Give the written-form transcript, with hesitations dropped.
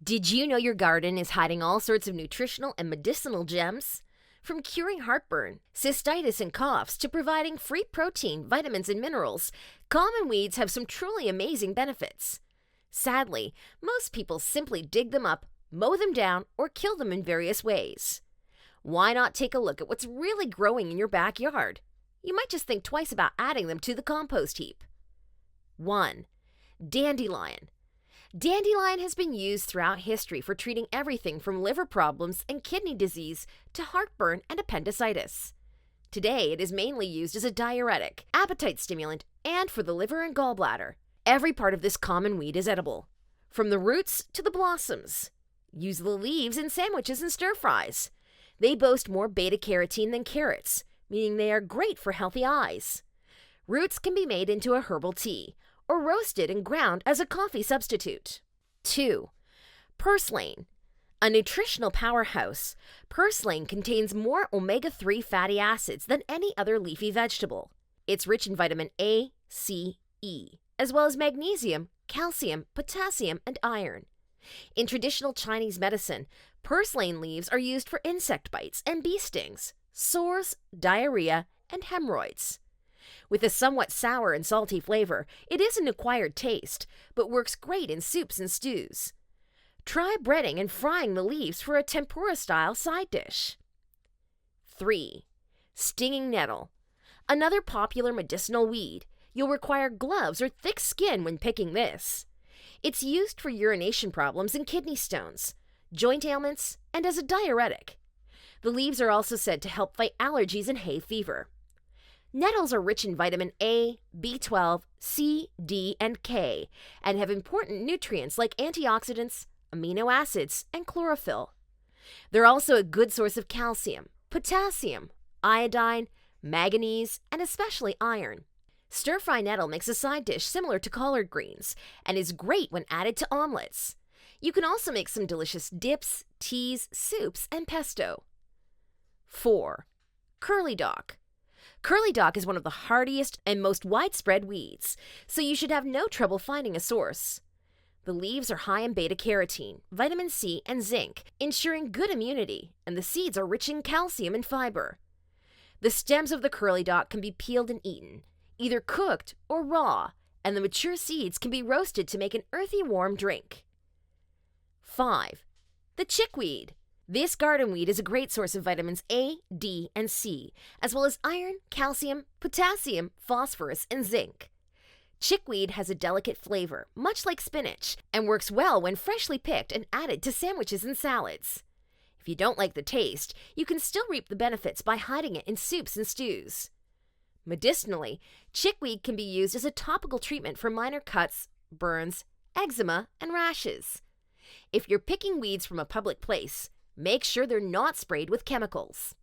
Did you know your garden is hiding all sorts of nutritional and medicinal gems? From curing heartburn, cystitis, and coughs to providing free protein, vitamins, and minerals, common weeds have some truly amazing benefits. Sadly, most people simply dig them up, mow them down, or kill them in various ways. Why not take a look at what's really growing in your backyard? You might just think twice about adding them to the compost heap. 1. Dandelion. Dandelion has been used throughout history for treating everything from liver problems and kidney disease to heartburn and appendicitis. Today, it is mainly used as a diuretic, appetite stimulant, and for the liver and gallbladder. Every part of this common weed is edible, from the roots to the blossoms. Use the leaves in sandwiches and stir-fries. They boast more beta-carotene than carrots, meaning they are great for healthy eyes. Roots can be made into a herbal tea, or roasted and ground as a coffee substitute. 2. Purslane. A nutritional powerhouse, purslane contains more omega-3 fatty acids than any other leafy vegetable. It's rich in vitamin A, C, E, as well as magnesium, calcium, potassium, and iron. In traditional Chinese medicine, purslane leaves are used for insect bites and bee stings, sores, diarrhea, and hemorrhoids. With a somewhat sour and salty flavor, it is an acquired taste, but works great in soups and stews. Try breading and frying the leaves for a tempura-style side dish. 3. Stinging nettle. Another popular medicinal weed. You'll require gloves or thick skin when picking this. It's used for urination problems and kidney stones, joint ailments, and as a diuretic. The leaves are also said to help fight allergies and hay fever. Nettles are rich in vitamin A, B12, C, D, and K, and have important nutrients like antioxidants, amino acids, and chlorophyll. They're also a good source of calcium, potassium, iodine, manganese, and especially iron. Stir-fry nettle makes a side dish similar to collard greens and is great when added to omelets. You can also make some delicious dips, teas, soups, and pesto. 4. Curly dock. Curly dock is one of the hardiest and most widespread weeds, so you should have no trouble finding a source. The leaves are high in beta-carotene, vitamin C, and zinc, ensuring good immunity, and the seeds are rich in calcium and fiber. The stems of the curly dock can be peeled and eaten, either cooked or raw, and the mature seeds can be roasted to make an earthy warm drink. 5. The chickweed. This garden weed is a great source of vitamins A, D, and C, as well as iron, calcium, potassium, phosphorus, and zinc. Chickweed has a delicate flavor, much like spinach, and works well when freshly picked and added to sandwiches and salads. If you don't like the taste, you can still reap the benefits by hiding it in soups and stews. Medicinally, chickweed can be used as a topical treatment for minor cuts, burns, eczema, and rashes. If you're picking weeds from a public place, make sure they're not sprayed with chemicals.